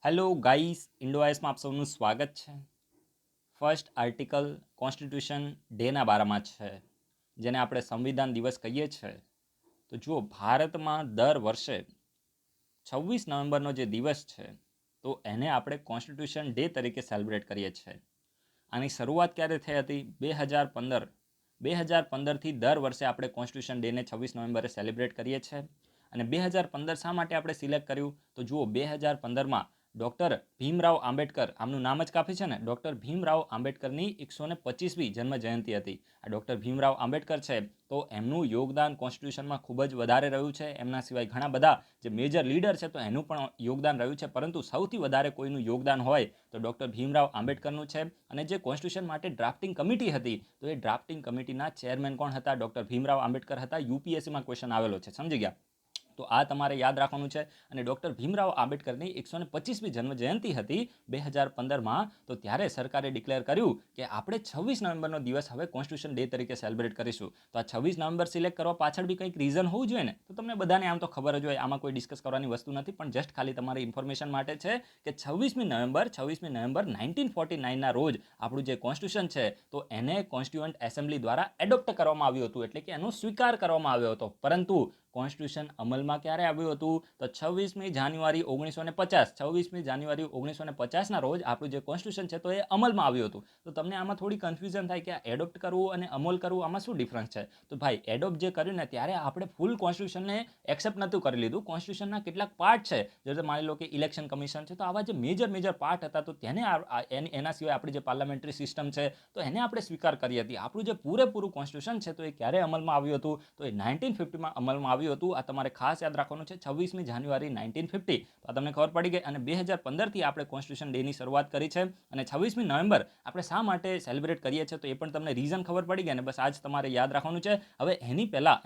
Hello guys, ઇન્ડોઆઈસમાં આપ સૌનું સ્વાગત છે. ફર્સ્ટ આર્ટિકલ કોન્સ્ટિટ્યુશન ડેના બારામાં છે, જેને આપણે સંવિધાન દિવસ કહીએ છીએ. તો જુઓ, ભારતમાં દર વર્ષે 26 નવેમ્બરનો જે દિવસ છે તો એને આપણે કોન્સ્ટિટ્યુશન ડે તરીકે સેલિબ્રેટ કરીએ છીએ. આની શરૂઆત ક્યારે થઈ હતી? 2015થી દર વર્ષે આપણે કોન્સ્ટિટ્યુશન ડેને 26 નવેમ્બરે સેલિબ્રેટ કરીએ છીએ. અને 2015 શા માટે આપણે સિલેક્ટ કર્યું? તો જુઓ, 2015માં ડૉક્ટર ભીમરાવ આંબેડકર, આમનું નામ જ કાફી છે ને, ડૉક્ટર ભીમરાવ આંબેડકરની 125મી જન્મ જયંતિ હતી. આ ડૉક્ટર ભીમરાવ આંબેડકર છે તો એમનું યોગદાન કોન્સ્ટિટ્યુશનમાં ખૂબ જ વધારે રહ્યું છે. એમના સિવાય ઘણા બધા જે મેજર લીડર છે તો એનું પણ યોગદાન રહ્યું છે, પરંતુ સૌથી વધારે કોઈનું યોગદાન હોય તો ડૉક્ટર ભીમરાવ આંબેડકરનું છે. અને જે કોન્સ્ટિટ્યુશન માટે ડ્રાફ્ટિંગ કમિટી હતી તો એ ડ્રાફ્ટિંગ કમિટીના ચેરમેન કોણ હતા? ડૉક્ટર ભીમરાવ આંબેડકર હતા. યુપીએસસીમાં ક્વેશ્ચન આવેલો છે, સમજી ગયા? તો આ તમારે યાદ રાખવાનું છે. અને ડૉક્ટર ભીમરાવ આંબેડકરની 125મી જન્મ જયંતિ હતી 2015માં. તો ત્યારે સરકારે ડિક્લેર કર્યું કે આપણે 26 નવેમ્બરનો દિવસ હવે કોન્સ્ટિટ્યુશન ડે તરીકે સેલિબ્રેટ કરીશું. તો આ 26 નવેમ્બર સિલેક્ટ કરવા પાછળ બી કંઈક રીઝન હોવું જોઈએ ને. તો તમને બધાને આમ તો ખબર જ હોય, આમાં કોઈ ડિસ્કસ કરવાની વસ્તુ નથી, પણ જસ્ટ ખાલી તમારી ઇન્ફોર્મેશન માટે છે કે 26મી નવેમ્બર 1949ના રોજ આપણું જે કોન્સ્ટિટ્યુશન છે તો એને કોન્સ્ટિટ્યુઅન્ટ એસેમ્બલી દ્વારા એડોપ્ટ કરવામાં આવ્યું હતું, એટલે કે એનો સ્વીકાર કરવામાં આવ્યો હતો. પરંતુ કોન્સ્ટિટ્યુશન અમલમાં ક્યારે આવ્યું હતું? તો 26મી જાન્યુઆરી 1950. 26મી જાન્યુઆરી 1950ના રોજ આપણું જે કોન્સ્ટિટ્યુશન છે તો એ અમલમાં આવ્યું હતું. તો તમને આમાં થોડી કન્ફ્યુઝન થાય કે આ એડોપ્ટ કરવું અને અમલ કરવું આમાં શું ડિફરન્સ છે? તો ભાઈ, એડોપ્ટ જે કર્યું ને ત્યારે આપણે ફૂલ કોન્સ્ટિટ્યુશનને એક્સેપ્ટ નહોતું કરી લીધું. કોન્સ્ટિટ્યુશનના કેટલાક પાર્ટ છે, જેમ માની લો કે ઇલેક્શન કમિશન છે, તો આવા જે મેજર પાર્ટ હતા તો તેને એના સિવાય આપણી જે પાર્લામેન્ટરી સિસ્ટમ છે તો એને આપણે સ્વીકાર કરી હતી. આપણું જે પૂરેપૂરું કોન્સ્ટિટ્યુશન છે તો એ ક્યારે અમલમાં આવ્યું હતું? તો એ 1950માં અમલમાં આવ્યું હતું. આ તમારે ખાસ યાદ રાખવાનું છે, 26મી જાન્યુઆરી 1950. તો આ તમને ખબર પડી ગઈ. અને 2015થી આપણે કોન્સ્ટિટ્યુશન ડેની શરૂઆત કરી છે. અને 26મી નવેમ્બર આપણે શા માટે સેલિબ્રેટ કરીએ છીએ તો એ પણ તમને રીઝન ખબર પડી ગઈ. અને બસ આજ તમારે યાદ રાખવાનું છે. હવે એની પહેલાં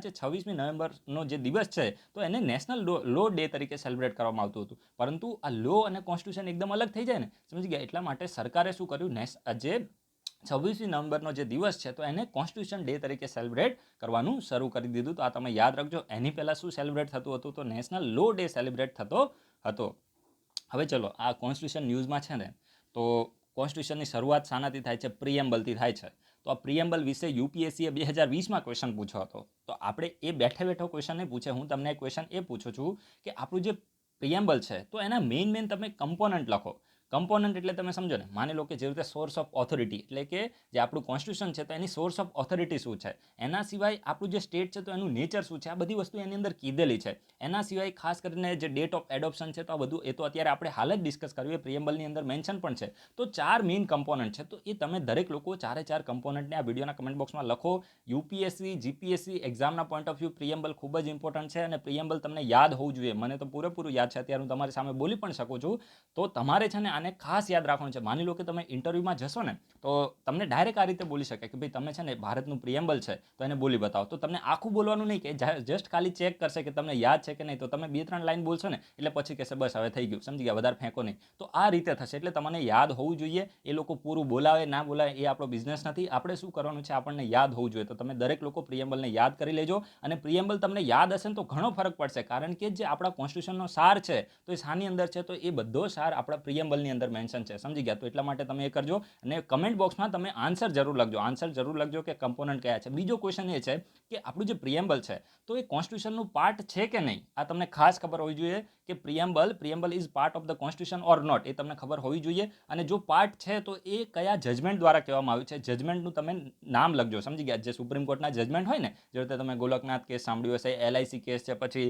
જે 26મી નવેમ્બરનો જે દિવસ છે તો એને નેશનલ લો ડે તરીકે સેલિબ્રેટ કરવામાં આવતું હતું. પરંતુ આ લો અને કોન્સ્ટિટ્યુશન એકદમ અલગ થઈ જાય ને, સમજી ગયા? એટલા માટે સરકારે શું કર્યું, જે 26મી નવેમ્બરનો જે દિવસ છે તો એને કોન્સ્ટિટ્યુશન ડે તરીકે સેલિબ્રેટ કરવાનું શરૂ કરી દીધું. તો આ તમે યાદ રાખજો. એની પહેલાં શું સેલિબ્રેટ થતું હતું? તો નેશનલ લો ડે સેલિબ્રેટ થતો હતો. હવે ચલો, આ કોન્સ્ટિટ્યુશન ન્યૂઝમાં છે ને, તો કોન્સ્ટિટ્યુશનની શરૂઆત શાનાથી થાય છે? પ્રિએમ્બલથી થાય છે. તો આ પ્રિએમ્બલ વિશે યુપીએસસીએ 2020માં ક્વેશ્ચન પૂછ્યો હતો. તો આપણે એ બેઠો ક્વેશ્ચન નહીં પૂછે. હું તમને ક્વેશ્ચન એ પૂછું છું કે આપણું જે પ્રિએમ્બલ છે તો એના મેઇન તમે કમ્પોનન્ટ લખો. કમ્પોનન્ટ એટલે તમે સમજો ને, માની લો કે જે રીતે સોર્સ ઓફ ઓથોરિટી, એટલે કે જે આપણું કોન્સ્ટિટ્યુશન છે તો એની સોર્સ ઓફ ઓથોરિટી શું છે, એના સિવાય આપણું જે સ્ટેટ છે તો એનું નેચર શું છે, આ બધી વસ્તુ એની અંદર કીધેલી છે. એના સિવાય ખાસ કરીને જે ડેટ ઓફ એડોપ્શન છે તો આ બધું એ તો અત્યારે આપણે હાલ જ ડિસ્કસ કર્યું, એ પ્રિએમ્બલની અંદર મેન્શન પણ છે. તો 4 મેઇન કમ્પોનન્ટ છે. તો એ તમે દરેક લોકો 4 કમ્પોનન્ટને આ વિડીયોના કમેન્ટ બોક્સમાં લખો. યુપીએસસી જીપીએસસી એક્ઝામના પોઈન્ટ ઓફ વ્યૂ પ્રિએમ્બલ ખૂબ જ ઇમ્પોર્ટન્ટ છે. અને પ્રિએમ્બલ તમને યાદ હોવું જોઈએ. મને તો પૂરેપૂરું યાદ છે, અત્યારે હું તમારી સામે બોલી પણ શકું છું. તો તમારે છે ને આને ખાસ યાદ રાખવાનું છે. માની લો કે તમે ઇન્ટરવ્યુમાં જશો ને તો તમને ડાયરેક્ટ આ રીતે બોલી શકે કે ભાઈ તમે છે ને ભારતનું પ્રિએમ્બલ છે તો એને બોલી બતાવો. તો તમને આખું બોલવાનું નહીં, કે જસ્ટ ખાલી ચેક કરશે કે તમને યાદ છે કે નહીં. તો તમે 2-3 લાઈન બોલશો ને એટલે પછી કહેશે બસ હવે થઈ ગયું, સમજી ગયા, વધારે ફેંકો નહીં. તો આ રીતે થશે. એટલે તમને યાદ હોવું જોઈએ. એ લોકો પૂરું બોલાવે ના બોલાવે એ આપણો બિઝનેસ નથી. આપણે શું કરવાનું છે, આપણને યાદ હોવું જોઈએ. તો તમે દરેક લોકો પ્રિએમ્બલને યાદ કરી લેજો. અને પ્રિએમ્બલ તમને યાદ હશે ને તો ઘણો ફરક પડશે, કારણ કે જે આપણા કોન્સ્ટિટ્યુશનનો સાર છે તો એ શાની અંદર છે? તો એ બધો સાર આપણા પ્રિએમ્બલની અંદર મેન્શન છે, સમજી ગયા? તો એટલા માટે તમે એ કરજો. અને કમેન્ટ બોક્સમાં તમે આન્સર જરૂર લખજો કે કમ્પોનન્ટ કયા છે. બીજો ક્વેશ્ચન એ છે કે આપણું જે પ્રિએમ્બલ છે તો એ કોન્સ્ટિટ્યુશનનું પાર્ટ છે કે નહીં, આ તમને ખાસ ખબર હોવી જોઈએ. કે preamble is part of the constitution or not, એ તમને ખબર હોવી જોઈએ. અને જો પાર્ટ છે તો એ કયા જજમેન્ટ દ્વારા કહેવામાં આવ્યું છે, જજમેન્ટનું તમે નામ લખજો, સમજી ગયા? જે સુપ્રીમ કોર્ટના જજમેન્ટ હોય ને, જે રીતે તમે ગોલકનાથ કેસ સાંભળ્યું હશે, LIC કેસ છે, પછી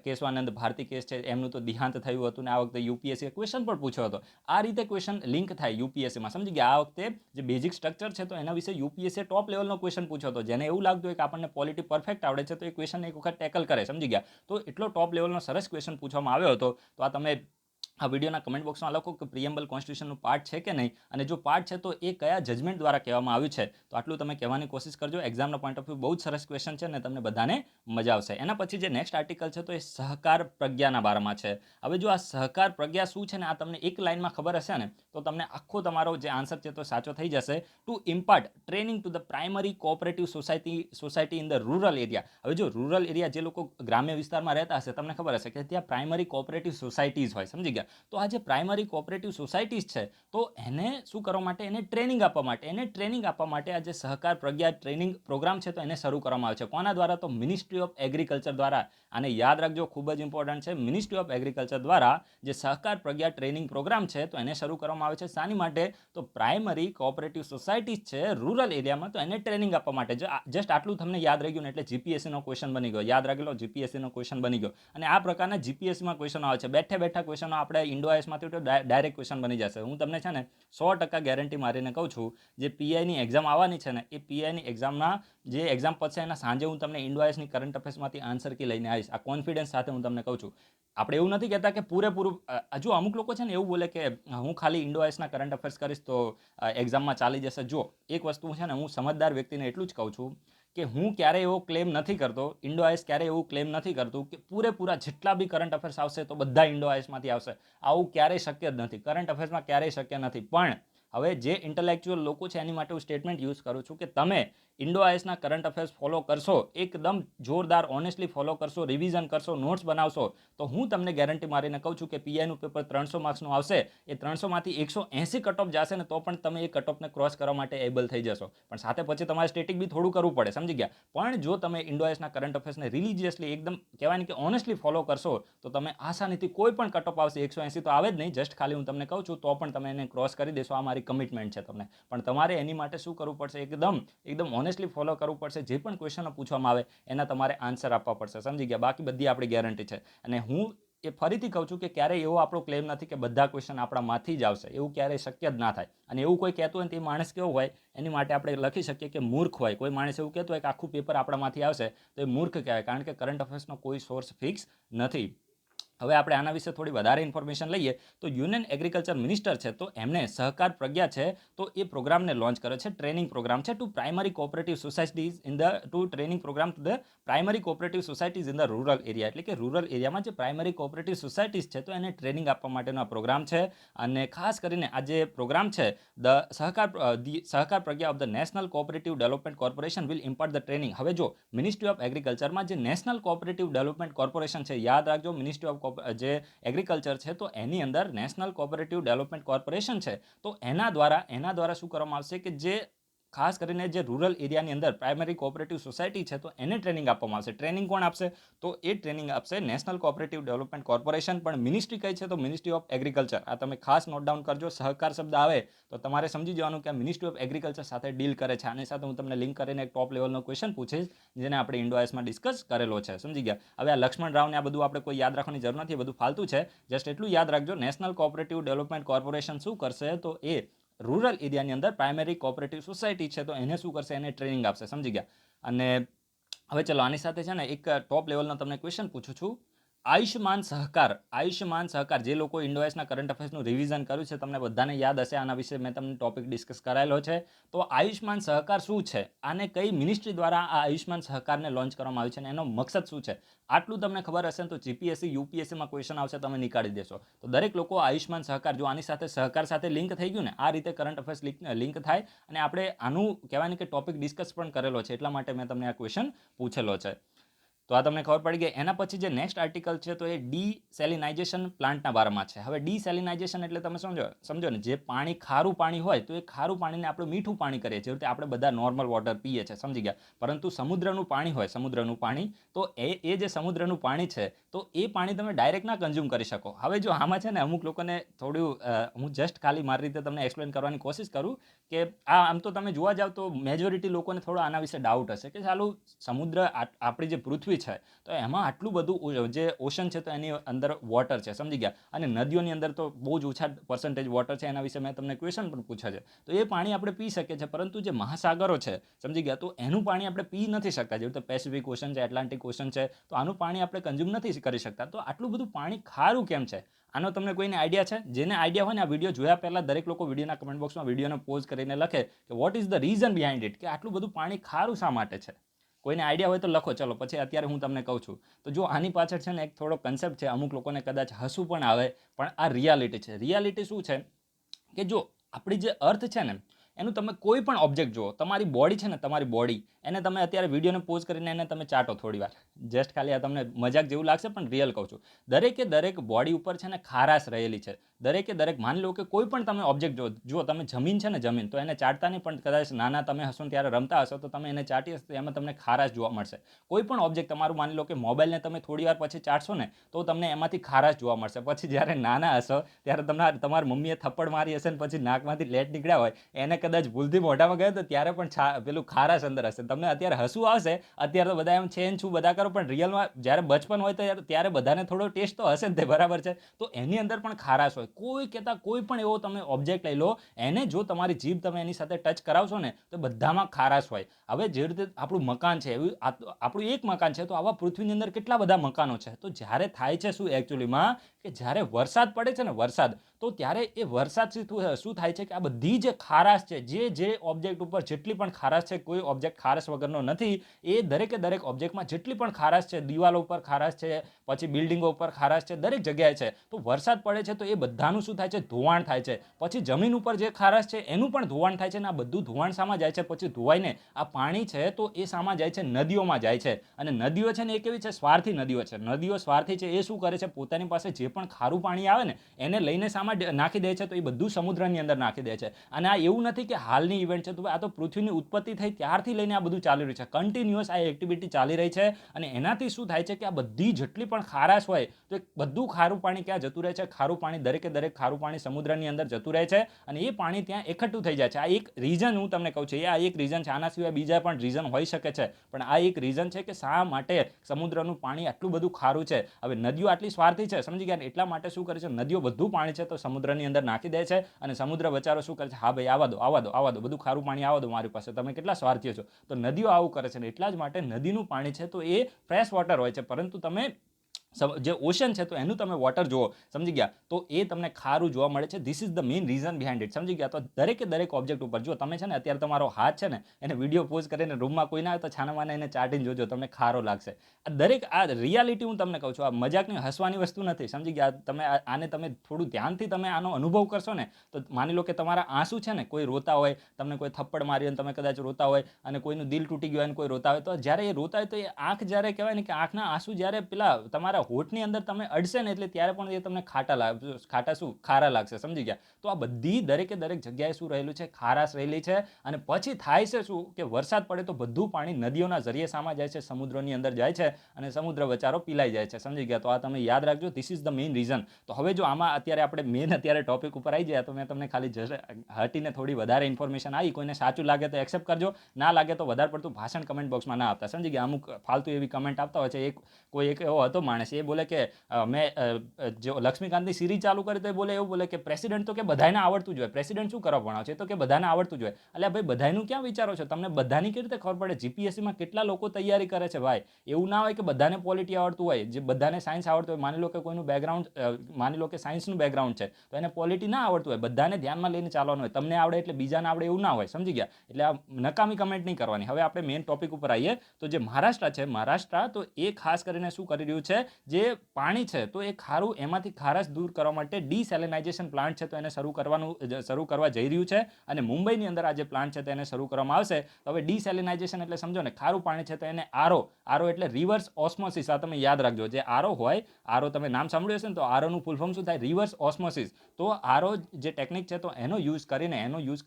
કેશવાનંદ ભારતી કેસ છે, એમનું તો દેહાંત થયું હતું ને આ વખતે યુપીએસસી ક્વેશ્ચન પણ પૂછ્યો હતો. આ રીતે ક્વેશ્ચન લિંક થાય યુપીએસસીમાં, સમજી ગયા? આ વખતે જે બેઝિક સ્ટ્રક્ચર છે તો એના વિશે યુપીએસસી ટોપ લેવલનો ક્વેશ્ચન પૂછ્યો હતો. જેને એવું લાગતું હોય કે આપણને પોલિટી પરફેક્ટ આવડે છે તો એ ક્વેશ્ચન એક વખત ટેકલ કરે, સમજી ગયા? તો એટલો ટોપ લેવલનો સરસ ક્વેશ્ચન પૂછવામાં આવ્યો હતો. તો આ તમે આ વિડીયોના કમેન્ટ બોક્સમાં લખો કે પ્રિએમ્બલ કોન્સ્ટિટ્યુશનનું પાર્ટ છે કે નહીં, અને જો પાર્ટ છે તો એ કયા જજમેન્ટ દ્વારા કહેવામાં આવ્યું છે. તો આટલું તમે કહેવાની કોશિશ કરજો. એક્ઝામના પોઈન્ટ ઓફ વ્યૂ બહુ જ સરસ ક્વેશ્ચન છે અને તમને બધાને મજા આવશે. એના પછી જે નેક્સ્ટ આર્ટિકલ છે તો એ સહકાર પ્રજ્ઞાના બારામાં છે. હવે જો આ સહકાર પ્રજ્ઞા શું છે ને, આ તમને એક લાઇનમાં ખબર હશે ને તો તમને આખો તમારો જે આન્સર છે તો સાચો થઈ જશે. To impart training to the primary cooperative society in the rural area. હવે જો રૂરલ એરિયા, જે લોકો ગ્રામ્ય વિસ્તારમાં રહેતા હશે, તમને ખબર હશે કે ત્યાં પ્રાઇમરી કોઓપરેટિવ સોસાયટીઝ હોય, સમજી ગયા? ગયા. તો આ જે પ્રાઇમરી કોઓપરેટિવ સોસાયટીઝ છે તો એને શું કરવા માટે, એને ટ્રેનિંગ આપવા માટે આ જે સહકાર પ્રજ્ઞા ટ્રેનિંગ પ્રોગ્રામ છે તો એને શરૂ કરવામાં આવે છે. કોના દ્વારા? તો મિનિસ્ટ્રી ઓફ એગ્રીકલ્ચર દ્વારા. આને યાદ રાખજો, ખૂબ જ ઇમ્પોર્ટન્ટ છે. મિનિસ્ટ્રી ઓફ એગ્રીકલ્ચર દ્વારા જે સહકાર પ્રજ્ઞા ટ્રેનિંગ પ્રોગ્રામ છે તો એને શરૂ કરવામાં આવે છે. શાની માટે? તો પ્રાઇમરી કોઓપરેટિવ સોસાયટીઝ છે રૂરલ એરિયામાં, તો એને ટ્રેનિંગ આપવા માટે. જસ્ટ આટલું તમને યાદ રહી ગયું ને એટલે જીપીએસસીનો ક્વેશ્ચન બની ગયો. યાદ રાખી લો, જીપીએસસીનો ક્વેશ્ચન બની ગયો. અને આ પ્રકારના જીપીએસસીમાં ક્વેશ્ચનો આવે છે. બેઠા ક્વેશ્ચનો આપણે ઇન્ડોઆઈએસમાંથી તો ડાયરેક્ટ ક્વેશ્ચન બની જશે. હું તમને છે ને 100% ગેરંટી મારીને કહું છું, જે પીઆઈની એક્ઝામ આવવાની છે ને એ પીઆઈની એક્ઝામના જે એક્ઝામ પતશે એના સાંજે હું તમને ઇન્ડોઆઈએસની કરંટ અફેર્સમાંથી આન્સર કી લઈને આવીશ. આ કોન્ફિડન્સ સાથે હું તમને કહું છું. આપણે એવું નથી કહેતા કે પૂરેપૂરું. હજુ અમુક લોકો છે ને એવું બોલે કે હું ખાલી ઇન્ડોઆઈએસના કરંટ અફેર્સ કરીશ તો એક્ઝામમાં ચાલી જશે. જો એક વસ્તુ છે ને, હું સમજદાર વ્યક્તિને એટલું જ કહું છું કે હું ક્યારેય એવો ક્લેમ નથી કરતો, ઇન્ડોઆઈએસ ક્યારેય એવું ક્લેમ નથી કરતું કે પૂરેપૂરા જેટલા બી કરંટ અફેર્સ આવશે તો બધા ઇન્ડોઆઈએસમાંથી આવશે. આવું ક્યારેય શક્ય જ નથી. કરંટ અફેર્સમાં ક્યારેય શક્ય નથી. પણ હવે જે ઇન્ટેલેક્ચ્યુઅલ લોકો છે એની માટે હું સ્ટેટમેન્ટ યુઝ કરું છું કે તમે ઇન્ડોઆઈએસના કરંટ અફેર્સ ફોલો કરશો, એકદમ જોરદાર ઓનેસ્ટલી ફોલો કરશો, રિવિઝન કરશો, નોટ્સ બનાવશો, તો હું તમને ગેરંટી મારીને કહું છું કે પીઆઈનું પેપર 300 માર્ક્સનું આવશે. એ 300માંથી 180 કટઓફ જશે ને તો પણ તમે એ કટઓફને ક્રોસ કરવા માટે એબલ થઈ જશો. પણ સાથે પછી તમારે સ્ટેટિક બી થોડું કરવું પડે, સમજી ગયા? પણ જો તમે ઇન્ડોઆઈએસના કરંટ અફેર્સને રિલિજિયસલી એકદમ કહેવાય ને કે ઓનેસ્ટલી ફોલો કરશો તો તમે આસાનીથી કોઈ પણ કટઓફ આવશે. 180 તો આવે જ નહીં, જસ્ટ ખાલી હું તમને કહું છું, તો પણ તમે એને ક્રોસ કરી દેશો. આ મારી કમિટમેન્ટ છે તમને. પણ તમારે એની માટે શું કરવું પડશે? એકદમ ઓનેસ્ટલી ફોલો કરવું પડશે. જે પણ ક્વેશ્ચનો પૂછવામાં આવે એના તમારે આન્સર આપવા પડશે, સમજી ગયા? બાકી બધી આપણી ગેરંટી છે. અને હું એ ફરીથી કહું છું કે ક્યારેય એવો આપણો ક્લેમ નથી કે બધા ક્વેશ્ચન આપણામાંથી જ આવશે. એવું ક્યારેય શક્ય જ ના થાય. અને એવું કોઈ કહેતું હોય ને તે માણસ કેવો હોય એની માટે આપણે લખી શકીએ કે મૂર્ખ હોય. કોઈ માણસ એવું કહેતું હોય કે આખું પેપર આપણામાંથી આવશે તો એ મૂર્ખ કહેવાય, કારણ કે કરંટ અફેર્સનો કોઈ સોર્સ ફિક્સ નથી. હવે આપણે આના વિશે થોડી વધારે ઇન્ફોર્મેશન લઈએ તો યુનિયન એગ્રીકલ્ચર મિનિસ્ટર છે તો એમને સહકાર પ્રજ્ઞા છે તો એ પ્રોગ્રામને લોન્ચ કર્યો છે. ટ્રેનિંગ પ્રોગ્રામ છે to primary cooperative societies in the training program to the primary cooperative societies in the rural area. એટલે કે રૂરલ એરિયામાં જે પ્રાઇમરી કોઓપરેટિવ સોસાયટીઝ છે તો એને ટ્રેનિંગ આપવા માટેનો આ પ્રોગ્રામ છે. અને ખાસ કરીને આ જે પ્રોગ્રામ છે Sahakar Pragya of the national cooperative development corporation will impart the training. હવે જો મિનિસ્ટ્રી ઓફ એગ્રીકલ્ચરમાં જે નેશનલ કોઓપરેટિવ ડેવલપમેન્ટ કોર્પોરેશન છે, યાદ રાખજો, મિનિસ્ટ્રી ઓફ જે એગ્રીકલ્ચર છે તો એની અંદર નેશનલ કોઓપરેટિવ ડેવલપમેન્ટ કોર્પોરેશન છે તો એના દ્વારા શું કરવામાં આવશે કે જે ખાસ કરીને જે રૂરલ એરિયાની અંદર પ્રાઇમરી કોઓપરેટિવ સોસાયટી છે તો એને ટ્રેનિંગ આપવામાં આવશે. ટ્રેનિંગ કોણ આપશે? તો એ ટ્રેનિંગ આપશે નેશનલ કોઓપરેટિવ ડેવલપમેન્ટ કોર્પોરેશન. પણ મિનિસ્ટ્રી કઈ છે? તો મિનિસ્ટ્રી ઓફ એગ્રીકલ્ચર. આ તમે ખાસ નોટ ડાઉન કરજો. સહકાર શબ્દ આવે તો તમારે સમજી જવાનું કે આ મિનિસ્ટ્રી ઓફ એગ્રીકલ્ચર સાથે ડીલ કરે છે. આની સાથે હું તમને લિંક કરીને એક ટોપ લેવલનો ક્વેશ્ચન પૂછીશ જેને આપણે ઇન્ડોઆઈએસમાં ડિસ્કસ કરેલો છે, સમજી ગયા? હવે આ લક્ષ્મણ રાવને આ બધું આપણે કોઈ યાદ રાખવાની જરૂર નથી, બધું ફાલતુ છે. જસ્ટ એટલું યાદ રાખજો, નેશનલ કોઓપરેટિવ ડેવલપમેન્ટ કોર્પોરેશન શું કરશે તો એ રૂરલ એરિયાની અંદર પ્રાઇમરી કોઓપરેટિવ સોસાયટી છે તો એને શું કરશે? એને ટ્રેનિંગ આપશે, સમજી ગયા? અને હવે ચલો આની સાથે છે ને એક ટોપ લેવલનો તમને ક્વેશ્ચન પૂછું છું. આયુષ્યમાન સહકાર, જે લોકો ઇન્ડોઆઈએસના કરંટ અફેર્સનું રિવિઝન કર્યું છે તમને બધાને યાદ હશે. આના વિશે મેં તમને ટોપિક ડિસ્કસ કરાયેલો છે. તો આયુષ્યમાન સહકાર શું છે? આને કઈ મિનિસ્ટ્રી દ્વારા આ આયુષ્યમાન સહકારને લોન્ચ કરવામાં આવ્યું છે અને એનો મકસદ શું છે? આટલું તમને ખબર હશે તો જીપીએસસી યુપીએસસીમાં ક્વેશ્ચન આવશે તમે નીકાળી દેશો. તો દરેક લોકો આયુષ્યમાન સહકાર, જો આની સાથે સહકાર સાથે લિંક થઈ ગયું ને, આ રીતે કરંટ અફેર્સ લિંક થાય. અને આપણે આનું કહેવાય ને કે ટોપિક ડિસ્કસ પણ કરેલો છે, એટલા માટે મેં તમને આ ક્વેશ્ચન પૂછેલો છે. તો આ તમને ખબર પડી ગઈ. એના પછી જે નેક્સ્ટ આર્ટિકલ છે તો એ ડીસેલિનાઇઝેશન પ્લાન્ટના બારામાં છે. હવે ડીસેલિનાઇઝેશન એટલે તમે સમજો ને, જે પાણી ખારું પાણી હોય તો એ ખારું પાણીને આપણે મીઠું પાણી કરીએ છીએ, જે આપણે બધા નોર્મલ વોટર પીએ છીએ, સમજી ગયા? પરંતુ સમુદ્રનું પાણી હોય, સમુદ્રનું પાણી, તો એ જે સમુદ્રનું પાણી છે તો એ પાણી તમે ડાયરેક્ટ ના કન્ઝ્યુમ કરી શકો. હવે જો આમાં છે ને અમુક લોકોને થોડું, હું જસ્ટ ખાલી મારી રીતે તમને એક્સપ્લેન કરવાની કોશિશ કરું કે આમ તો તમે જોવા જાવ તો મેજોરિટી લોકોને થોડો આના વિશે ડાઉટ હશે કે ચાલુ સમુદ્ર, આપણી જે પૃથ્વી છે તો એમાં આટલું બધું જે ઓશન છે તો એની અંદર વોટર છે, સમજી ગયા? અને નદીઓની અંદર તો બહુ જ ઓછા પર્સન્ટેજ વોટર છે. એના વિશે મેં તમને ક્વેશ્ચન પણ પૂછ્યા છે. તો એ પાણી આપણે પી શકીએ છીએ, પરંતુ જે મહાસાગરો છે, સમજી ગયા, તો એનું પાણી આપણે પી નથી શકતા. જેવું તો પેસિફિક ઓશન છે, એટલાન્ટિક ઓશન છે, તો આનું પાણી આપણે કન્ઝ્યુમ નથી કરી શકતા. તો આટલું બધું પાણી ખારું કેમ છે? આનો તમને કોઈને આઈડિયા છે? જેને આઈડિયા હોય ને, આ વિડીયો જોયા પહેલા દરેક લોકો વિડીયોના કમેન્ટ બોક્સમાં વિડીયોને પોઝ કરીને લખે કે what is the reason behind it, કે આટલું બધું પાણી ખારું શા માટે છે? કોઈને આઈડિયા હોય તો લખો. ચલો પછી અત્યારે હું તમને કહું છું. તો જો આની પાછળ છે ને એક થોડો કન્સેપ્ટ છે, અમુક લોકોને કદાચ હસવું પણ આવે, પણ આ રિયાલિટી છે. રિયાલિટી શું છે કે જો આપણી જે અર્થ છે ને એનું તમે કોઈ પણ ઓબ્જેક્ટ જુઓ, તમારી બોડી છે ને, તમારી બોડી, એને તમે અત્યારે વિડીયોને પોઝ કરીને એને તમે ચાટો થોડી વાર, જસ્ટ ખાલી આ તમને મજાક જેવું લાગશે પણ રિયલ કહું છું. દરેકે દરેક બોડી ઉપર છે ને ખારાશ રહેલી છે. દરેકે દરેક, માની લો કે કોઈ પણ તમે ઓબ્જેક્ટ જુઓ, તમે જમીન છે ને, જમીન તો એને ચાટતા નહીં, પણ કદાચ નાના તમે હશો ત્યારે રમતા હશો તો તમે એને ચાટી હશો, એમાં તમને ખારાશ જોવા મળશે. કોઈ પણ ઓબ્જેક્ટ તમારું, માની લો કે મોબાઈલને તમે થોડી વાર પછી ચાટશો ને તો તમને એમાંથી ખારાશ જોવા મળશે. પછી જ્યારે નાના હશો ત્યારે તમારી મમ્મીએ થપ્પડ મારી હશે ને પછી નાકમાંથી લેટ નીકળ્યા હોય, એને કદાચ ભૂલથી મોઢામાં ગયો તો ત્યારે પણ પેલું ખારાશ અંદર હશે. તમને અત્યારે હસવું આવશે, અત્યારે તો બધા એમ છે ને છું બધા કરો, પણ રિયલમાં જ્યારે બચપન હોય તો ત્યારે બધાને થોડો ટેસ્ટ તો હશે જ તે, બરાબર છે. તો એની અંદર પણ ખારાશ હોય. કોઈ કહેતા કોઈ પણ એવો તમે ઓબ્જેક્ટ લઈ લો, એને જો તમારી જીભ તમે એની સાથે ટચ કરાવશો ને તો બધામાં ખારાશ હોય. હવે જે રીતે આપણું મકાન છે, એવું આપણું એક મકાન છે, તો આવા પૃથ્વીની અંદર કેટલા બધા મકાનો છે. તો જ્યારે થાય છે શું એકચ્યુઅલીમાં, કે જ્યારે વરસાદ પડે છે ને, વરસાદ, તો ત્યારે એ વરસાદથી શું થાય છે કે આ બધી જે ખારાશ છે, જે ઓબ્જેક્ટ ઉપર જેટલી પણ ખારાશ છે, કોઈ ઓબ્જેક્ટ ખારાશ વગરનો નથી. એ દરેકે દરેક ઓબ્જેક્ટમાં જેટલી પણ ખારાશ છે, દિવાલો ઉપર ખારાશ છે, પછી બિલ્ડિંગો ઉપર ખારાશ છે, દરેક જગ્યાએ છે. તો વરસાદ પડે છે તો એ બધાનું શું થાય છે, ધોવાણ થાય છે. પછી જમીન ઉપર જે ખારાશ છે એનું પણ ધોવાણ થાય છે. અને આ બધું ધોવાણ શામાં જાય છે, પછી ધોવાઈને આ પાણી છે તો એ શામાં જાય છે, નદીઓમાં જાય છે. અને નદીઓ છે ને એ કેવી છે, સ્વાર્થી નદીઓ છે. નદીઓ સ્વાર્થી છે. એ શું કરે છે, પોતાની પાસે જે પણ ખારું પાણી આવે ને એને લઈને શામાં નાખી દે છે, તો એ બધું સમુદ્રની અંદર નાખી દે છે. અને આ એવું નથી કે હાલની ઇવેન્ટ છે, તો આ તો પૃથ્વીની ઉત્પત્તિ થઈ ત્યારથી લઈને આ બધું ચાલી રહ્યું છે. કન્ટિન્યુઅસ આ એક્ટિવિટી ચાલી રહી છે. અને એનાથી શું થાય છે કે આ બધી જેટલી પણ ખારાશ હોય તો બધું ખારું પાણી ક્યાં જતું રહે છે, ખારું પાણી, દરેકે દરેક ખારું પાણી સમુદ્રની અંદર જતું રહે છે. અને એ પાણી ત્યાં એકઠું થઈ જાય છે. આ એક રીઝન હું તમને કહું છું, આ એક રીઝન છે. આના સિવાય બીજા પણ રીઝન હોઈ શકે છે, પણ આ એક રીઝન છે કે શા માટે સમુદ્રનું પાણી આટલું બધું ખારું છે. હવે નદીઓ આટલી સ્વાર્થી છે, સમજી ગયા, એટલા માટે શું કરે છે, નદીઓ બધું પાણી છે તો સમુદ્રની અંદર નાખી દે છે. અને સમુદ્ર બચારો શું કરે છે, હા ભાઈ આવા દો, આવા દો, આવા દો, બધું ખારું પાણી આવા દો મારી પાસે, તમે કેટલા સ્વાર્થી છો. તો નદીઓ આવું કરે છે. ને એટલા જ માટે નદીનું પાણી છે તો એ ફ્રેશ વોટર હોય છે. પરંતુ તમે જે ઓશન છે તો એનું તમે વોટર જુઓ, સમજી ગયા, તો એ તમને ખારું જોવા મળે છે. This is the main reason behind it, સમજી ગયા. તો દરેકે દરેક ઓબ્જેક્ટ ઉપર જો તમે છે ને, અત્યારે તમારો હાથ છે ને, એને વિડીયો પોઝ કરીને રૂમમાં કોઈ ના આવે તો છાનામાના એને ચાટીને જોજો, તમને ખારો લાગશે. આ રિયાલિટી હું તમને કહું છું, આ મજાકની હસવાની વસ્તુ નથી, સમજી ગયા. તમે આને તમે થોડું ધ્યાનથી તમે આનો અનુભવ કરશો ને, તો માની લો કે તમારા આંસુ છે ને, કોઈ રોતા હોય, તમને કોઈ થપ્પડ મારી અને તમે કદાચ રોતા હોય, અને કોઈનું દિલ તૂટી ગયું અને કોઈ રોતા હોય, તો જ્યારે એ રોતા હોય તો એ આંખ જ્યારે કહેવાય ને કે આંખના આંસુ જ્યારે પેલા તમારા હોઠની અંદર તમે અડશે ને, એટલે ત્યારે પણ એ તમને ખારા લાગશે, સમજી ગયા. તો આ બધી દરેકે દરેક જગ્યાએ શું રહેલું છે, ખારાશ રહેલી છે. અને પછી થાય છે શું કે વરસાદ પડે તો બધું પાણી નદીઓના જરીએ સામાં જાય છે, સમુદ્રની અંદર જાય છે. અને સમુદ્ર બચારો પીલાઈ જાય છે, સમજી ગયા. તો આ તમે યાદ રાખજો, this is the main reason. તો હવે જો આમાં અત્યારે આપણે મેઇન અત્યારે ટોપિક ઉપર આવી ગયા, તો મેં તમને ખાલી હટીને થોડી વધારે ઇન્ફોર્મેશન આવી. કોઈને સાચું લાગે તો એક્સેપ્ટ કરજો, ના લાગે તો વધારે પડતું ભાષણ કમેન્ટ બોક્સમાં ના આપતા, સમજી ગયા. અમુક ફાલતુ એવી કમેન્ટ આપતા હોય છે. કોઈ એક એવો હતો માણસ, એ બોલે કે મેં જો લક્ષ્મીકાંતની સિરીઝ ચાલુ કરી તો એ બોલે એવું બોલે કે પ્રેસિડેન્ટ તો કે બધાને આવડતું જોઈએ, પ્રેસિડેન્ટ શું કરવા ભણાવ છે, તો કે બધાને આવડતું જોઈએ. એટલે ભાઈ બધાનું ક્યાં વિચારો છો, તમને બધાની કેવી રીતે ખબર પડે. જીપીએસસીમાં કેટલા લોકો તૈયારી કરે છે ભાઈ. એવું ના હોય કે બધાને પોલિટી આવડતું હોય, જે બધાને સાયન્સ આવડતું હોય. માની લો કે કોઈનું બેકગ્રાઉન્ડ, માની લો કે સાયન્સનું બેકગ્રાઉન્ડ છે, તો એને પોલિટી ના આવડતું હોય. બધાને ધ્યાનમાં લઈને ચાલવાનું હોય. તમને આવડે એટલે બીજાને આવડે એવું ના હોય, સમજી ગયા. એટલે આ નકામી કમેન્ટ નહીં કરવાની. હવે આપણે મેઇન ટોપિક ઉપર આવીએ. તો જે મહારાષ્ટ્ર છે, મહારાષ્ટ્ર તો એ ખાસ કરીને શું કરી રહ્યું છે, જે પાણી છે તો એ ખારું, એમાંથી ખારાશ દૂર કરવા માટે ડિસેલિનાઇઝેશન પ્લાન્ટ છે તો એને શરૂ કરવા જઈ રહ્યું છે. અને મુંબઈની અંદર આ જે પ્લાન્ટ છે તો એને શરૂ કરવામાં આવશે. તો હવે ડિસેલિનાઇઝેશન એટલે સમજો ને, ખારું પાણી છે તો એને આરો એટલે રિવર્સ ઓસ્મોસિસ. આ તમે યાદ રાખજો, જે આરો હોય, આરો તમે નામ સાંભળ્યું હશે ને, તો આરોનું ફૂલ ફોર્મ શું થાય, રિવર્સ ઓસ્મોસિસ. તો આરો જે ટેકનિક છે તો એનો યુઝ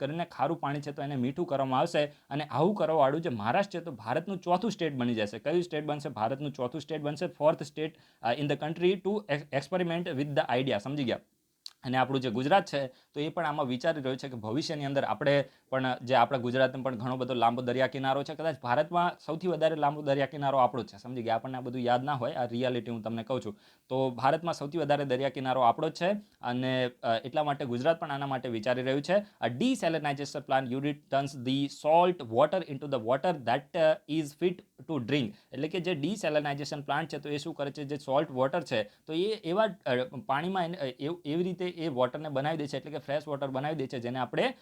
કરીને ખારું પાણી છે તો એને મીઠું કરવામાં આવશે. અને આવું કરવાવાળું જે મહારાષ્ટ્ર છે તો ભારતનું ચોથું સ્ટેટ બની જશે. કયું સ્ટેટ બનશે, ભારતનું ચોથું સ્ટેટ બનશે, fourth state in the country to experiment with the idea, સમજી ગયા. અને આપણું જે ગુજરાત છે તો એ પણ આમાં વિચારી રહ્યું છે કે ભવિષ્યની અંદર આપણે પણ, જે આપણા ગુજરાતમાં પણ ઘણો બધો લાંબો દરિયા કિનારો છે, કદાચ ભારતમાં સૌથી વધારે લાંબો દરિયા કિનારો આપણો જ છે, સમજી ગયા. આપણને આ બધું યાદ ના હોય, આ રિયાલિટી હું તમને કહું છું. તો ભારતમાં સૌથી વધારે દરિયા કિનારો આપણો જ છે. અને એટલા માટે ગુજરાત પણ આના માટે વિચારી રહ્યું છે. આ desalination plant unit turns the salt water into the water that is fit to drink. એટલે કે જે ડિસેલિનાઇઝેશન પ્લાન્ટ છે તો એ શું કરે છે, જે સોલ્ટ વોટર છે તો એ એવા પાણીમાં એવી રીતે એ વોટરને બનાવી દે છે, એટલે કે ફ્રેશ વોટર બનાવી દે છે, જેને આપણે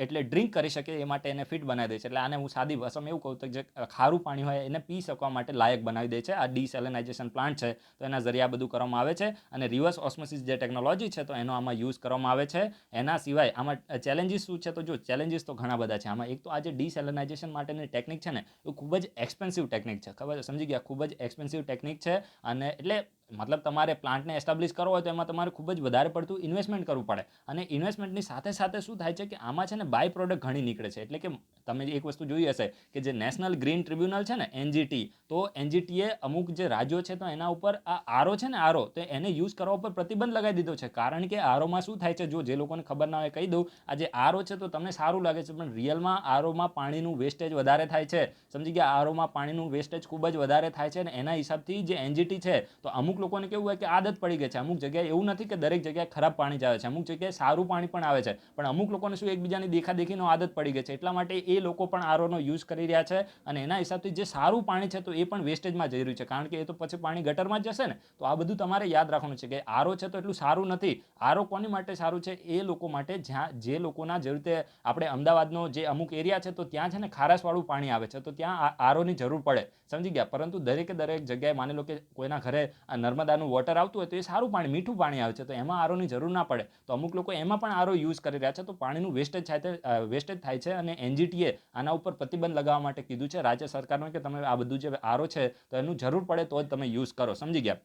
એટલે ડ્રિંક કરી શકીએ એ માટે એને ફિટ બનાવી દે છે. એટલે આને હું સાદી ભાષામાં એવું કહું તો જે ખારું પાણી હોય એને પી શકવા માટે લાયક બનાવી દે છે આ ડિસેલિનાઇઝેશન પ્લાન્ટ છે. તો એના જરિયા બધું કરવામાં આવે છે. અને રિવર્સ ઓસ્મોસિસ જે ટેકનોલોજી છે તો એનો આમાં યુઝ કરવામાં આવે છે. એના સિવાય આમાં ચેલેન્જીસ શું છે? તો જો ચેલેન્જીસ તો ઘણા બધા છે આમાં. એક તો આ જે ડિસેલિનાઇઝેશન માટેની ટેકનિક છે ને એ ખૂબ જ એક્સપેન્સિવ ટેકનિક છે. ખબર સમજી ગયા? ખૂબ જ એક્સપેન્સિવ ટેકનિક છે. અને એટલે મતલબ તમારે પ્લાન્ટને એસ્ટાબ્લિશ કરવો હોય તો એમાં તમારે ખૂબ જ વધારે પડતું ઇન્વેસ્ટમેન્ટ કરવું પડે. અને ઇન્વેસ્ટમેન્ટની સાથે સાથે શું થાય છે કે આમાં છે ને બાય પ્રોડક્ટ ઘણી નીકળે છે. એટલે કે તમે એક વસ્તુ જોઈ હશે કે જે નેશનલ ગ્રીન ટ્રિબ્યુનલ છે ને NGT, તો NGTએ અમુક જે રાજ્યો છે તો એના ઉપર આ આરો છે ને આરો તો એને યુઝ કરવા ઉપર પ્રતિબંધ લગાવી દીધો છે. કારણ કે આરોમાં શું થાય છે, જો જે લોકોને ખબર ના હોય કહી દઉં, આ જે આરો છે તો તમને સારું લાગે છે પણ રિયલમાં આરોમાં પાણીનું વેસ્ટેજ વધારે થાય છે. સમજી ગયા? આરોમાં પાણીનું વેસ્ટેજ ખૂબ જ વધારે થાય છે. અને એના હિસાબથી જે NGT છે તો અમુક લોકોને કેવું હોય કે આદત પડી ગઈ છે. અમુક જગ્યાએ એવું નથી કે દરેક જગ્યાએ ખરાબ પાણી જ આવે છે, અમુક જગ્યાએ સારું પાણી પણ આવે છે. પણ અમુક લોકોને શું એકબીજાની દેખાદેખીનો આદત પડી ગઈ છે, એટલા માટે એ લોકો પણ આરોનો યુઝ કરી રહ્યા છે. અને એના હિસાબથી જે સારું પાણી છે તો એ પણ વેસ્ટેજમાં જઈ રહ્યું છે, કારણ કે એ તો પછી પાણી ગટરમાં જ જશે ને. તો આ બધું તમારે યાદ રાખવાનું છે કે આરો છે તો એટલું સારું નથી. આરો કોની માટે સારું છે? એ લોકો માટે જ્યાં જે લોકોના જે રીતે આપણે અમદાવાદનો જે અમુક એરિયા છે તો ત્યાં છે ને ખારાશવાળું પાણી આવે છે, તો ત્યાં આરોની જરૂર પડે. સમજી ગયા? પરંતુ દરેકે દરેક જગ્યાએ માની લો કે કોઈના ઘરે નર્મદાનું વોટર આવતું હોય તો એ સારું પાણી મીઠું પાણી આવે છે, તો એમાં આરોની જરૂર ના પડે. તો અમુક લોકો એમાં પણ આરો યુઝ કરી રહ્યા છે, તો પાણીનું વેસ્ટેજ થાય છે. અને NGTએ આના ઉપર પ્રતિબંધ લગાવવા માટે કીધું છે રાજ્ય સરકારને કે તમે આ બધું જે આરો છે તો એનું જરૂર પડે તો જ તમે યુઝ કરો. સમજી ગયા?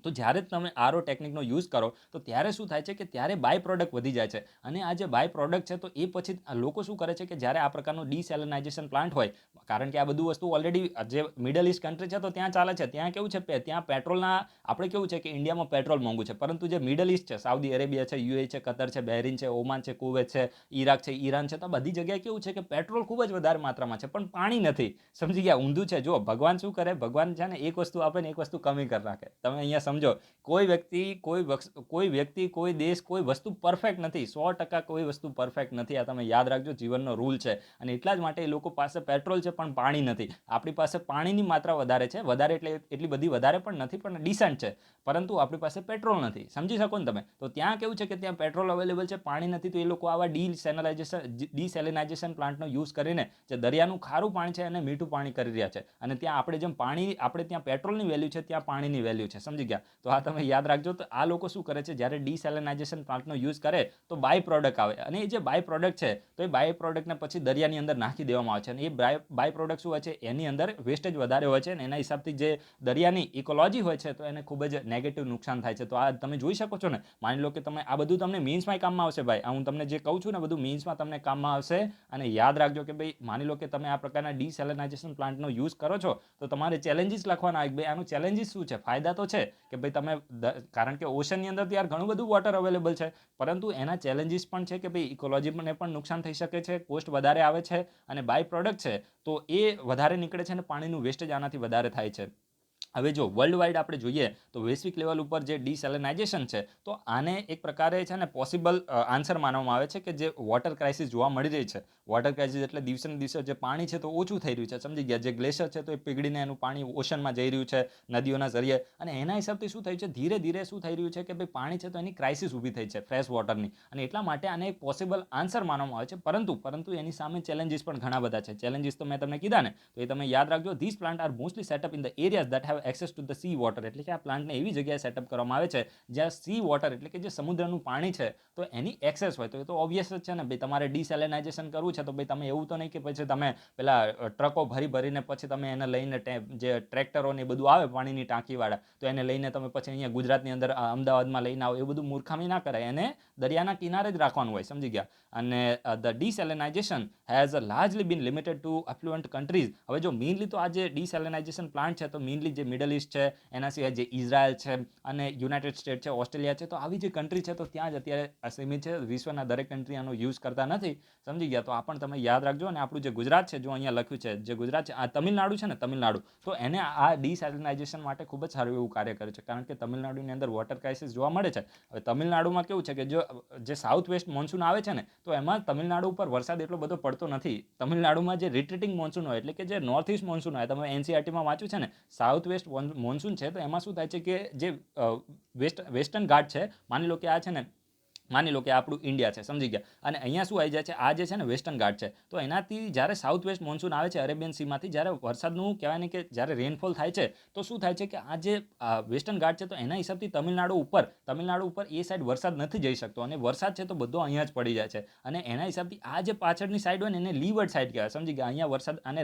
તો જ્યારે તમે આરો ટેકનિકનો યુઝ કરો તો ત્યારે શું થાય છે કે ત્યારે બાય પ્રોડક્ટ વધી જાય છે. અને આ જે બાય પ્રોડક્ટ છે તો એ પછી લોકો શું કરે છે કે જ્યારે આ પ્રકારનો ડિસેલિનાઇઝેશન પ્લાન્ટ હોય, કારણ કે આ બધું વસ્તુ ઓલરેડી જે મિડલ ઇસ્ટ કન્ટ્રી છે તો ત્યાં ચાલે છે. ત્યાં કેવું છે, ત્યાં પેટ્રોલના આપણે કેવું છે કે ઇન્ડિયામાં પેટ્રોલ મોંઘું છે, પરંતુ જે મિડલ ઇસ્ટ છે, સાઉદી અરેબિયા છે, UAE છે, કતર છે, બહેરીન છે, ઓમાન છે, કુવૈત છે, ઈરાક છે, ઈરાન છે, તો બધી જગ્યાએ કેવું છે કે પેટ્રોલ ખૂબ જ વધારે માત્રામાં છે પણ પાણી નથી. સમજી ગયા? ઊંધું છે. જો ભગવાન શું કરે, ભગવાન છે ને એક વસ્તુ આપે ને એક વસ્તુ કમી કરી રાખે. તમે અહીંયા સમજો, કોઈ વ્યક્તિ કોઈ દેશ કોઈ વસ્તુ પરફેક્ટ નથી. 100% કોઈ વસ્તુ પરફેક્ટ નથી. આ તમે યાદ રાખજો, જીવનનો રૂલ છે. અને એટલા જ માટે એ લોકો પાસે પેટ્રોલ છે પણ પાણી નથી. આપણી પાસે પાણીની માત્રા વધારે છે, વધારે એટલે એટલી બધી વધારે પણ નથી પણ ડિસન્ટ છે, પરંતુ આપણી પાસે પેટ્રોલ નથી. સમજી શકો ને તમે? તો ત્યાં કેવું છે કે ત્યાં પેટ્રોલ અવેલેબલ છે, પાણી નથી, તો એ લોકો આવા ડિસેલિનાઇઝેશન પ્લાન્ટનો યુઝ કરીને જે દરિયાનું ખારું પાણી છે એને મીઠું પાણી કરી રહ્યા છે. અને ત્યાં આપણે જેમ આપણે ત્યાં પેટ્રોલની વેલ્યુ છે ત્યાં પાણીની વેલ્યુ છે. સમજી ગયા? તો આ તમે યાદ રાખજો. તો આ લોકો શું કરે છે, જ્યારે ડિસેલિનાઇઝેશન પ્લાન્ટનો યુઝ કરે તો બાય પ્રોડક્ટ આવે, અને એ જે બાય પ્રોડક્ટ છે તો એ બાય પ્રોડક્ટને પછી દરિયાની અંદર નાખી દેવામાં આવે છે. અને એ બાય પ્રોડક્ટ શું હોય છે, એની અંદર વેસ્ટેજ વધારે હોય છે, અને એના હિસાબથી જે દરિયાની ઇકોલોજી હોય છે તો એને ખૂબ જ નેગેટિવ નુકસાન થાય છે. તો આ તમે જોઈ શકો છો ને. માની લો કે તમે આ બધું તમને મીન્સમાં કામમાં આવશે ભાઈ. આ હું તમને જે કહું છું ને બધું મીન્સમાં તમને કામમાં આવશે. અને યાદ રાખજો કે ભાઈ માની લો કે તમે આ પ્રકારના ડિસેલિનાઇઝેશન પ્લાન્ટનો યુઝ કરો છો તો તમારે ચેલેન્જીસ લખવાના આવે. ભાઈ આનું ચેલેન્જીસ શું છે? ફાયદા તો છે કે ભાઈ તમે કારણ કે ઓશનની અંદર યાર ઘણું બધું વોટર અવેલેબલ છે, પરંતુ એના ચેલેન્જીસ પણ છે કે ભાઈ ઇકોલોજીને પણ નુકસાન થઈ શકે છે, કોસ્ટ વધારે આવે છે, અને બાય પ્રોડક્ટ છે તો એ વધારે નીકળે છે અને પાણીનું વેસ્ટેજ આનાથી વધારે થાય છે. હવે જો વર્લ્ડ વાઇડ આપણે જોઈએ તો વૈશ્વિક લેવલ ઉપર જે ડિસેલિનાઇઝેશન છે તો આને એક પ્રકારે છે ને પોસિબલ આન્સર માનવામાં આવે છે કે જે વોટર ક્રાઇસિસ જોવા મળી રહી છે. વોટર ક્રાઇસિસ એટલે દિવસે ને દિવસે જે પાણી છે તો ઓછું થઈ રહ્યું છે. સમજી ગયા? જે ગ્લેશિયર છે તો એ પીગળીને એનું પાણી ઓશનમાં જઈ રહ્યું છે નદીઓના જરીએ, અને એના હિસાબથી શું થયું છે, ધીરે ધીરે શું થઈ રહ્યું છે કે ભાઈ પાણી છે તો એની ક્રાઇસિસ ઊભી થઈ છે ફ્રેશ વોટરની, અને એટલા માટે આને એક પોસિબલ આન્સર માનવામાં આવે છે. પરંતુ એની સામે ચેલેન્જીસ પણ ઘણા બધા છે. ચેલેન્જીસ તો મેં તમને કીધા ને, તો એ તમે યાદ રાખજો. This plant are mostly set up in the areas that have access to the sea water. એટલે કે આ પ્લાન્ટને એવી જગ્યાએ સેટઅપ કરવામાં આવે છે જ્યાં સી વોટર એટલે કે જે સમુદ્રનું પાણી છે તો એની એક્સેસ હોય. તો એ તો ઓબ્વિયસ જ છે ને ભાઈ. તમારે ડિસેલિનાઇઝેશન કરવું છે તો ભાઈ તમે એવું તો નહીં કે પછી તમે પેલા ટ્રકો ભરીને પછી તમે એને લઈને જે ટ્રેક્ટરો ને બધું આવે પાણીની ટાંકીવાળા, તો એને લઈને તમે પછી અહીંયા ગુજરાતની અંદર અમદાવાદમાં લઈને આવો, એ બધું મૂર્ખામી ના કરાય. એને દરિયાના કિનારે જ રાખવાનું હોય. સમજી ગયા? અને the desalination has largely been limited to affluent countries. હવે જો મેઇનલી તો આ જે ડિસેલિનાઇઝેશન પ્લાન્ટ છે તો મેઇનલી જે મિડલ ઇસ્ટ છે, એના સિવાય જે ઇઝરાયલ છે અને યુનાઇટેડ સ્ટેટ છે, ઓસ્ટ્રેલિયા છે, તો આવી જે કન્ટ્રી છે તો ત્યાં જ અત્યારે સીમિત છે. વિશ્વના દરેક કન્ટ્રી આનો યુઝ કરતા નથી. સમજી ગયા? તો આ પણ તમે યાદ રાખજો. અને આપણું જે ગુજરાત છે, જો અહીંયા લખ્યું છે જે ગુજરાત છે, આ તમિલનાડુ છે ને, તમિલનાડુ, તો એને આ ડિસેલિનાઇઝેશન માટે ખૂબ જ સારું એવું કાર્ય કરે છે, કારણ કે તમિલનાડુની અંદર વોટર ક્રાઇસિસ જોવા મળે છે. હવે તમિલનાડુમાં કેવું છે કે જે સાઉથ વેસ્ટ મોન્સૂન આવે છે ને તો એમાં તમિલનાડુ ઉપર વરસાદ એટલો બધો પડતો નથી. તમિલનાડુમાં જે રિટ્રીટિંગ મોન્સૂન હોય એટલે કે જે નોર્થ ઇસ્ટ મોન્સૂન હોય, તમે NCERTમાં વાંચ્યું છે ને, સાઉથ વેસ્ટ મોન્સૂન છે તો એમાં શું થાય છે કે જે વેસ્ટર્ન ઘાટ છે, માની લો કે આ છે ને, માની લો કે આપણું ઇન્ડિયા છે, સમજી ગયા, અને અહીંયા શું આવી જાય છે, આ જે છે ને વેસ્ટર્ન ઘાટ છે, તો એનાથી જ્યારે સાઉથ વેસ્ટ મોન્સૂન આવે છે અરેબિયન સીમાંથી, જ્યારે વરસાદનું કહેવાય ને કે જ્યારે રેનફોલ થાય છે, તો શું થાય છે કે આ જે વેસ્ટર્ન ઘાટ છે તો એના હિસાબથી તમિલનાડુ ઉપર એ સાઈડ વરસાદ નથી જઈ શકતો, અને વરસાદ છે તો બધો અહીંયા જ પડી જાય છે, અને એના હિસાબથી આ જે પાછળની સાઈડ હોય ને એને લીવર્ડ સાઈડ કહેવાય, સમજી ગયા, અહીંયા વરસાદ, અને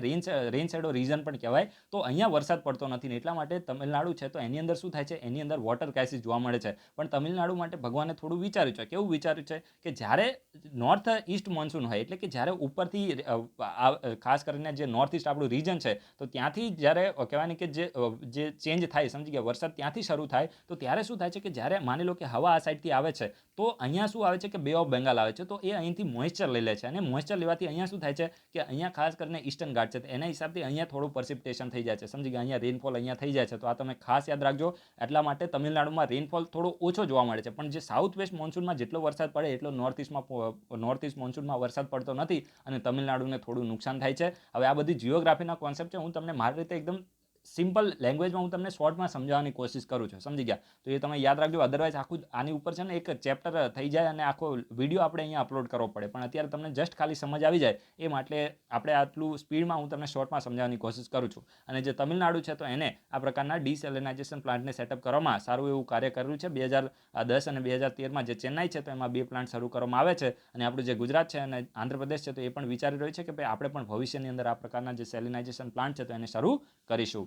રેન શેડો રીઝન પણ કહેવાય, તો અહીંયા વરસાદ પડતો નથી, ને એટલા માટે તમિલનાડુ છે તો એની અંદર શું થાય છે, એની અંદર વોટર ક્રાઇસિસ જોવા મળે છે. પણ તમિલનાડુ માટે ભગવાને થોડું વિચાર્યું છે. કેવું વિચાર્યું છે કે જ્યારે નોર્થ ઈસ્ટ મોન્સૂન હોય, એટલે કે જ્યારે ઉપરથી ખાસ કરીને જે નોર્થ ઈસ્ટ આપણું રીજન છે તો ત્યાંથી જ્યારે કહેવાય ને કે જે ચેન્જ થાય, સમજી ગયા, વરસાદ ત્યાંથી શરૂ થાય, તો ત્યારે શું થાય છે કે જ્યારે માની લો કે હવા આ સાઈડથી આવે છે, તો અહીંયા શું આવે છે કે બે ઓફ બેંગાલ આવે છે, તો એ અહીંથી મોઇસ્ચર લઈ લે છે, અને મોઇસ્ચર લેવાથી અહીંયા શું થાય છે કે અહીંયા ખાસ કરીને ઈસ્ટર્ન ઘાટ છે, એના હિસાબથી અહીંયા થોડું પ્રેસિપિટેશન થઈ જાય છે, સમજી ગયા, અહીંયા રેનફોલ અહીંયા થઈ જાય છે, તો આ તમે ખાસ યાદ રાખજો. એટલા માટે તમિલનાડુમાં રેનફોલ થોડો ઓછો જોવા મળે છે, પણ જે સાઉથ વેસ્ટ મોન્સૂનમાં જેટલો વરસાદ પડે એટલો નોર્થ ઈસ્ટ મોન્સૂનમાં વરસાદ પડતો નથી, અને તમિલનાડુને થોડું નુકસાન થાય છે. હવે આ બધી જીઓગ્રાફીના કોન્સેપ્ટ છે, હું તમને મારી રીતે એકદમ સિમ્પલ લેંગ્વેજમાં હું તમને શોર્ટમાં સમજાવવાની કોશિશ કરું છું, સમજી ગયા, તો એ તમે યાદ રાખજો, અદરવાઇઝ આખું આની ઉપર છે ને એક ચેપ્ટર થઈ જાય અને આખો વિડીયો આપણે અહીંયા અપલોડ કરવો પડે, પણ અત્યારે તમને જસ્ટ ખાલી સમજ આવી જાય એ માટે આપણે આટલું સ્પીડમાં હું તમને શોર્ટમાં સમજાવવાની કોશિશ કરું છું. અને જે તમિલનાડુ છે તો એને આ પ્રકારના ડિસેલિનાઇઝેશન પ્લાન્ટને સેટઅપ કરવામાં સારું એવું કાર્ય કર્યું છે. 2010 અને 2013માં જે ચેન્નાઈ છે તો એમાં 2 પ્લાન્ટ શરૂ કરવામાં આવે છે, અને આપણું જે ગુજરાત છે અને આંધ્રપ્રદેશ છે તો એ પણ વિચારી રહ્યું છે કે ભાઈ આપણે પણ ભવિષ્યની અંદર આ પ્રકારના જે સેલિનાઇઝેશન પ્લાન્ટ છે તો એને શરૂ કરીશું.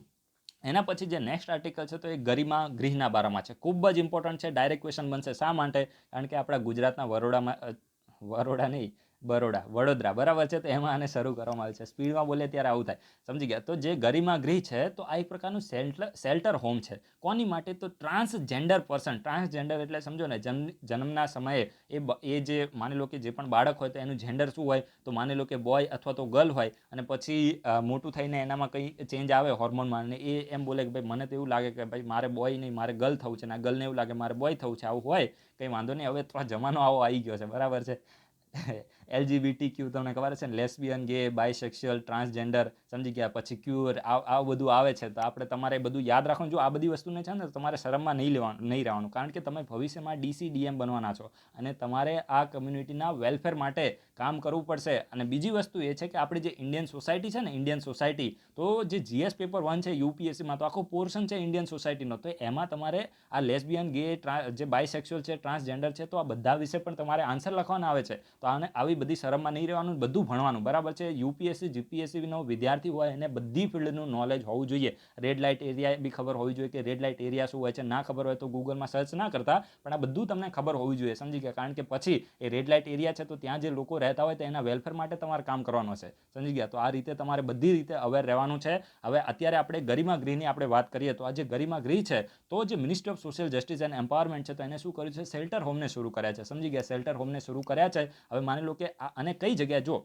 એના પછી જે નેક્સ્ટ આર્ટિકલ છે તો એ ગરિમા ગૃહના બારામાં છે. ખૂબ જ ઇમ્પોર્ટન્ટ છે, ડાયરેક્ટ ક્વેશ્ચન બનશે. શા માટે? કારણ કે આપણા ગુજરાતના વડોદરા બરાબર છે, તો એમાં આને શરૂ કરવામાં આવે છે. સ્પીડમાં બોલે ત્યારે આવું થાય, સમજી ગયા. તો જે ગરિમા ગૃહ છે તો આ એક પ્રકારનું શેલ્ટર હોમ છે. કોની માટે? તો ટ્રાન્સજેન્ડર પર્સન. ટ્રાન્સજેન્ડર એટલે સમજો ને, જન્મના સમયે એ જે માની લો કે જે પણ બાળક હોય તો એનું જેન્ડર શું હોય, તો માની લો કે બોય અથવા તો ગર્લ હોય, અને પછી મોટું થઈને એનામાં કંઈ ચેન્જ આવે હોર્મોનમાં, ને એ એમ બોલે કે ભાઈ મને તો એવું લાગે કે ભાઈ મારે બોય નહીં મારે ગર્લ થવું છે, અને આ ગર્લને એવું લાગે મારે બોય થવું છે, આવું હોય, કંઈ વાંધો નહીં. હવે તો જમાનો આવો આવી ગયો છે, બરાબર છે. LGBTQ તમને ખબર છે ને, લેસ્બિયન, ગે, બાયસેક્સ્યુઅલ, ટ્રાન્સજેન્ડર, સમજી ગયા, પછી ક્યુઅર, આવું બધું આવે છે. તો આપણે તમારે બધું યાદ રાખવાનું. જો આ બધી વસ્તુને છે ને તમારે શરમમાં નહીં રહેવાનું, કારણ કે તમે ભવિષ્યમાં DCDM બનવાના છો, અને તમારે આ કમ્યુનિટીના વેલફેર માટે કામ કરવું પડશે. અને બીજી વસ્તુ એ છે કે આપણી જે ઇન્ડિયન સોસાયટી છે ને, ઇન્ડિયન સોસાયટી, તો જે GS પેપર 1 છે UPSCમાં, તો આખો પોર્શન છે ઇન્ડિયન સોસાયટીનો, તો એમાં તમારે આ લેસ્બિયન, ગે, જે બાયસેક્સ્યુઅલ છે, ટ્રાન્સજેન્ડર છે, તો આ બધા વિશે પણ તમારે આન્સર લખવાના આવે છે. તો આને આવી બધી શરમમાં નહીં રહેવાનું, બધું ભણવાનું, બરાબર છે. UPSC GPSCનો વિદ્યાર્થી હોય એને બધી ફિલ્ડનું નોલેજ હોવું જોઈએ. રેડ લાઇટ એરિયા બી ખબર હોવી જોઈએ કે રેડ લાઇટ એરિયા શું હોય છે. ના ખબર હોય તો ગૂગલમાં સર્ચ ના કરતા, પણ આ બધું તમને ખબર હોવી જોઈએ, સમજી ગયા. કારણ કે પછી એ રેડ લાઇટ એરિયા છે તો ત્યાં જે લોકો રહેતા હોય તો એના વેલફેર માટે તમારે કામ કરવાનું છે, સમજી ગયા. તો આ રીતે તમારે બધી રીતે અવેર રહેવાનું છે. હવે અત્યારે આપણે ગરિમા ગૃહની આપણે વાત કરીએ તો આ જે ગરિમા ગૃહ છે તો જે ministry of social justice and empowerment છે તો એને શું કર્યું છે, શેલ્ટર હોમને શરૂ કર્યા છે, સમજી ગયા. શેલ્ટર હોમને શરૂ કર્યા છે. હવે માની લો કે અને કઈ જગ્યાએ, જો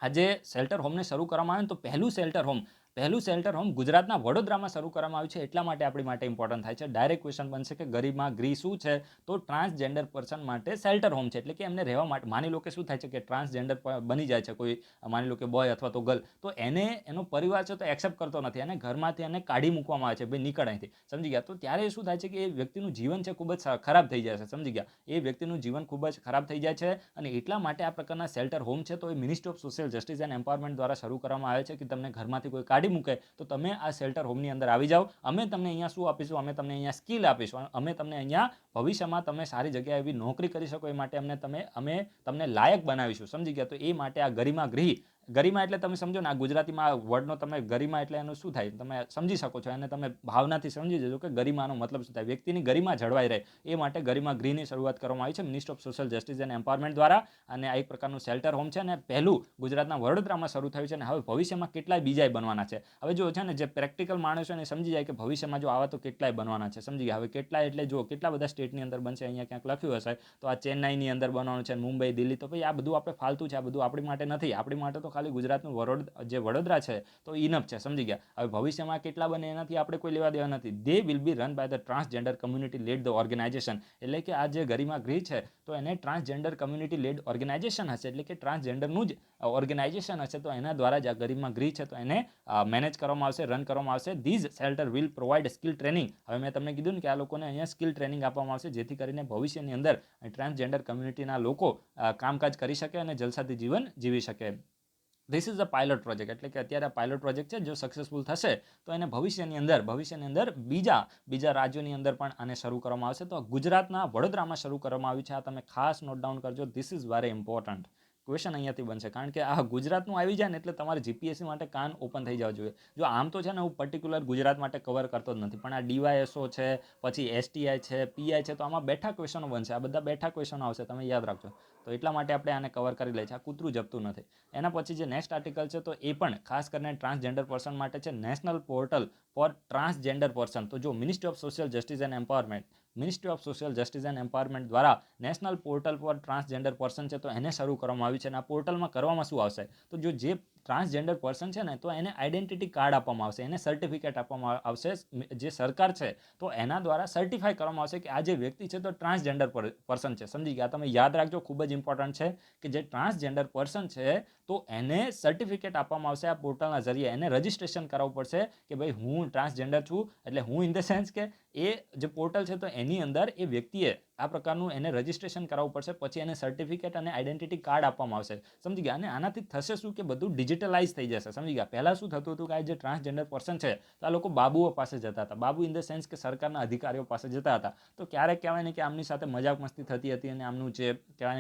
આજે શેલ્ટર હોમને શરૂ કરવામાં આવે તો પહેલું શેલ્ટર હોમ ગુજરાતના વડોદરામાં શરૂ કરવામાં આવ્યું છે. એટલા માટે આપણી માટે ઇમ્પોર્ટન્ટ થાય છે. ડાયરેક્ટ ક્વેશ્ચન બનશે કે ગરિમા ગૃહ શું છે, તો ટ્રાન્સજેન્ડર પર્સન માટે શેલ્ટર હોમ છે, એટલે કે એમને રહેવા માટે. માની લો કે શું થાય છે કે ટ્રાન્સજેન્ડર બની જાય છે કોઈ, માની લો કે બોય અથવા તો ગર્લ, તો એનો પરિવાર છે તો એક્સેપ્ટ કરતો નથી, અને ઘરમાંથી એને કાઢી મૂકવામાં આવે છે, ભાઈ નીકળ અહીંથી, સમજી ગયા. તો ત્યારે શું થાય છે કે એ વ્યક્તિનું જીવન છે ખૂબ જ ખરાબ થઈ જાય છે, સમજી ગયા. એ વ્યક્તિનું જીવન ખૂબ જ ખરાબ થઈ જાય છે, અને એટલા માટે આ પ્રકારના શેલ્ટર હોમ છે તો એ ministry of social justice and empowerment દ્વારા શરૂ કરવામાં આવે છે કે તમને ઘરમાંથી કોઈ કાઢી મૂકે તો તમે આ શેલ્ટર હોમની અંદર આવી જાઓ. અમે તમને અહીંયા શું આપીશું, અમે તમને અહીંયા સ્કિલ આપીશું, અમે તમને અહીંયા ભવિષ્યમાં તમે સારી જગ્યાએ એવી નોકરી કરી શકો એ માટે અમે તમને લાયક બનાવીશું, સમજી ગયા. તો એ માટે આ ગરિમા ગૃહ, ગરિમા એટલે તમે સમજો ને, આ ગુજરાતીમાં વર્ડનો તમે ગરિમા એટલે એનું શું થાય તમે સમજી શકો છો, અને તમે ભાવનાથી સમજી જજો કે ગરિમાનો મતલબ શું થાય. વ્યક્તિની ગરિમા જળવાઈ રહે એ માટે ગરિમા ગૃહની શરૂઆત કરવામાં આવી છે ministry of social justice and empowerment દ્વારા, અને આ એક પ્રકારનું શેલ્ટર હોમ છે, અને પહેલું ગુજરાતના વડોદરામાં શરૂ થયું છે, અને હવે ભવિષ્યમાં કેટલાય બીજાય બનવાના છે. હવે જો છે ને જે પ્રેક્ટિકલ માણસો એને સમજી જાય કે ભવિષ્યમાં જો આવા તો કેટલાય બનવાના છે, સમજી ગયા. હવે કેટલાય એટલે જો કેટલા બધા સ્ટેટની અંદર બનશે, અહીંયા ક્યાંક લખ્યું હશે તો આ ચેન્નાઈની અંદર બનવાનું છે, મુંબઈ, દિલ્હી, તો ભાઈ આ બધું આપણે ફાલતુ છે, આ બધું આપણી માટે નથી. આપણી માટે તો ખાલી ગુજરાતનું જે વડોદરા છે તો ઇનફ છે, સમજી ગયા. હવે ભવિષ્યમાં કેટલા બને એનાથી આપણે કોઈ લેવા દેવા નથી. They will be run by the transgender community led the organization. એટલે કે આ જે ગરિમા ગૃહ છે તો એને ટ્રાન્સજેન્ડર કમ્યુનિટી લેડ ઓર્ગેનાઇઝેશન હશે, એટલે કે ટ્રાન્સજેન્ડરનું જ ઓર્ગેનાઇઝેશન હશે. તો એના દ્વારા જ આ ગરિમા ગૃહ છે તો એને મેનેજ કરવામાં આવશે, રન કરવામાં આવશે. These shelter will provide skill training. હવે મેં તમને કીધું ને કે આ લોકોને અહીંયા સ્કિલ ટ્રેનિંગ આપવામાં આવશે, જેથી કરીને ભવિષ્યની અંદર ટ્રાન્સજેન્ડર કમ્યુનિટીના લોકો કામકાજ કરી શકે અને જલસાથી જીવન જીવી શકે. This is a pilot project. એટલે કે અત્યારે પાયલોટ પ્રોજેક્ટ છે, જો સક્સેસફુલ થશે તો એને ભવિષ્યની અંદર બીજા રાજ્યોની અંદર પણ આને શરૂ કરવામાં આવશે. તો ગુજરાતના વડોદરામાં શરૂ કરવામાં આવ્યું છે. આ તમે ખાસ નોટ ડાઉન કરજો. This is very important. Question અહીંયાથી બનશે, કારણ કે આ ગુજરાતનું આવી જાય ને એટલે તમારે જીપીએસસી માટે કાન ઓપન થઈ જવા જોઈએ. જો આમ તો છે ને હું પર્ટિક્યુલર ગુજરાત માટે કવર કરતો જ નથી, પણ આ ડીવાયએસઓ છે, પછી એસટીઆઈ છે, પીઆઈ છે, તો આમાં બેઠા ક્વેશ્ચનો બનશે. આ બધા બેઠા ક્વેશ્ચનો આવશે, તમે યાદ રાખજો. તો એટલા માટે આપણે આને કવર કરી લઈએ છીએ. આ કૂતરું જપતું નથી. એના પછી જે નેક્સ્ટ આર્ટિકલ છે તો એ પણ ખાસ કરીને ટ્રાન્સજેન્ડર પર્સન માટે છે. National portal for transgender person. તો જો ministry of social justice and empowerment દ્વારા national portal for transgender person છે તો એને શરૂ કરવામાં આવ્યું છે. અને આ પોર્ટલમાં કરવામાં શું આવશે, તો જે ટ્રાન્સજેન્ડર પર્સન છે ને તો એને આઈડેન્ટિટી કાર્ડ આપવામાં આવશે, એને સર્ટિફિકેટ આપવામાં આવશે. જે સરકાર છે તો એના દ્વારા સર્ટિફાઈ કરવામાં આવશે કે આ જે વ્યક્તિ છે તો ટ્રાન્સજેન્ડર પર્સન છે. સમજી ગયા? તમે યાદ રાખજો, ખૂબ જ ઇમ્પોર્ટન્ટ છે કે જે ટ્રાન્સજેન્ડર પર્સન છે તો એને સર્ટિફિકેટ આપવામાં આવશે આ પોર્ટલના જરીએ. એને રજિસ્ટ્રેશન કરાવવું પડશે કે ભાઈ હું ટ્રાન્સજેન્ડર છું. એટલે હું ઇન ધ સેન્સ કે એ જે પોર્ટલ છે તો એની અંદર એ વ્યક્તિએ આ પ્રકારનું એને રજિસ્ટ્રેશન કરાવવું પડશે. પછી એને સર્ટિફિકેટ અને આઈડેન્ટિટી કાર્ડ આપવામાં આવશે. સમજી ગયા? અને આનાથી થશે શું કે બધું ડિજિટલાઇઝ થઈ જશે. સમજી ગયા? પહેલાં શું થતું હતું કે આ જે ટ્રાન્સજેન્ડર પર્સન છે તો આ લોકો બાબુઓ પાસે જતા હતા. બાબુ ઇન ધ સેન્સ કે સરકારના અધિકારીઓ પાસે જતા હતા. તો ક્યારેક કહેવાય ને કે આમની સાથે મજાક મસ્તી થતી હતી અને આમનું જે કહેવાય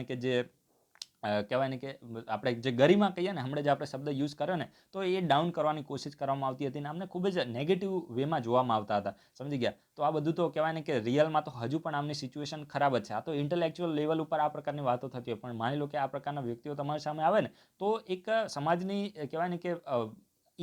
ને કે આપણે જે ગરિમા કહીએ ને, હમણાં જે આપણે શબ્દ યુઝ કર્યો ને, તો એ ડાઉન કરવાની કોશિશ કરવામાં આવતી હતી અને આમને ખૂબ જ નેગેટિવ વેમાં જોવામાં આવતા હતા. સમજી ગયા? તો આ બધું તો કહેવાય ને કે રિયલમાં તો હજુ પણ આમની સિચ્યુએશન ખરાબ જ છે. આ તો ઇન્ટેલેક્ચ્યુઅલ લેવલ ઉપર આ પ્રકારની વાતો થતી હોય, પણ માની લો કે આ પ્રકારના વ્યક્તિઓ તમારી સામે આવે ને તો એક સમાજની કહેવાય ને કે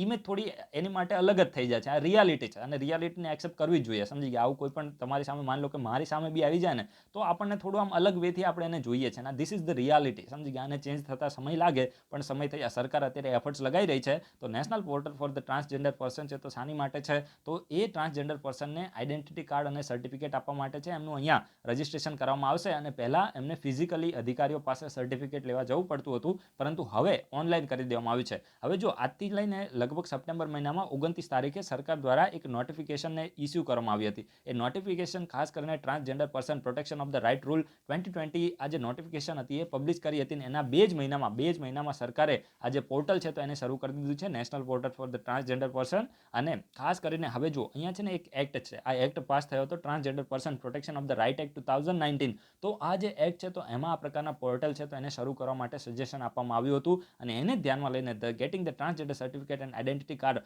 ઇમેજ થોડી એની માટે અલગ જ થઈ જાય છે. આ રિયાલિટી છે અને રિયાલિટીને એક્સેપ્ટ કરવી જ જોઈએ. સમજી ગયા? આવું કોઈ પણ તમારી સામે, માની લો કે મારી સામે બી આવી જાય ને તો આપણને થોડું આમ અલગ વેથી આપણે એને જોઈએ છે. અને ધીસ ઇઝ ધ રિયાલિટી. સમજી ગયા? આને ચેન્જ થતા સમય લાગે, પણ સમય થઈ. સરકાર અત્યારે એફર્ટ્સ લગાવી રહી છે. તો national portal for the transgender person છે તો શાની માટે છે, તો એ ટ્રાન્સજેન્ડર પર્સનને આઈડેન્ટિટી કાર્ડ અને સર્ટિફિકેટ આપવા માટે છે. એમનું અહીંયા રજિસ્ટ્રેશન કરવામાં આવશે અને પહેલાં એમને ફિઝિકલી અધિકારીઓ પાસે સર્ટિફિકેટ લેવા જવું પડતું હતું, પરંતુ હવે ઓનલાઈન કરી દેવામાં આવ્યું છે. હવે જો આજથી લઈને લગભગ સપ્ટેમ્બર મહિનામાં 29 તારીખે સરકાર દ્વારા એક નોટિફિકેશનને ઇસ્યુ કરવામાં આવી હતી. એ નોટિફિકેશન ખાસ કરીને transgender person protection of the right rule 2020 આ જે નોટિફિકેશન હતી એ પબ્લિશ કરી હતી. અને એના બે જ મહિનામાં સરકારે આ જે પોર્ટલ છે તો એને શરૂ કરી દીધું છે, national portal for the transgender person. અને ખાસ કરીને હવે જો અહીંયા છે ને એક એક્ટ છે, આ એક્ટ પાસ થયો હતો, transgender person protection of the right act 2019. તો આ જે એક્ટ છે તો એમાં આ પ્રકારના પોર્ટલ છે તો એને શરૂ કરવા માટે સજેશન આપવામાં આવ્યું હતું. અને એને ધ્યાનમાં લઈને gating the transgender certificate and identity card